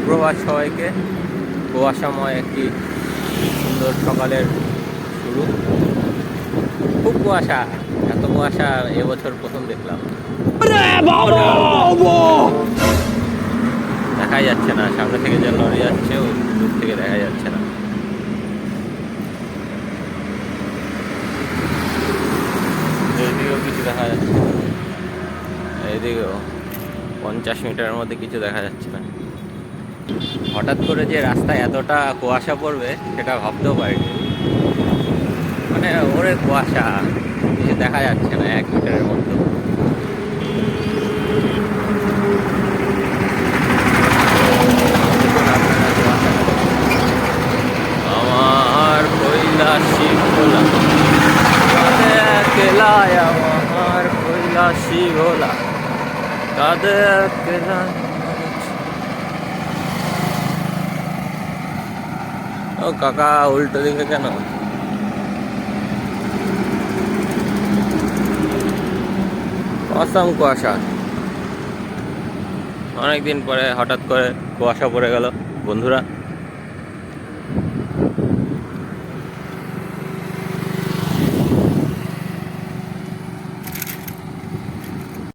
সুপ্রভাত সবাইকে। কুয়াশাময় একটি সুন্দর সকালের শুরু। খুব কুয়াশা, এত কুয়াশা এবছর প্রথম দেখলাম। দেখাই যাচ্ছে না, সামনে থেকে যে লরি যাচ্ছে ও দূর থেকে দেখা যাচ্ছে না। এইদিকেও কিছু দেখা যাচ্ছে না, এইদিকেও 50 মিটারের মধ্যে কিছু দেখা যাচ্ছে না। হঠাৎ করে যে রাস্তায় এতটা কুয়াশা পড়বে সেটা ভাবতেও পারিনি। মানে ওরে কুয়াশা, কিছু দেখা যাচ্ছে না 1 মিটারের মধ্যে। আমার কৈলাসী ভোলা, কেলায় আমার কৈলাসী ভোলা, কাঁদে কেলা। ও কাকা উল্টো দিকে কেন? অসম কুয়াশা, অনেকদিন পরে হঠাৎ করে কুয়াশা পড়ে গেল বন্ধুরা।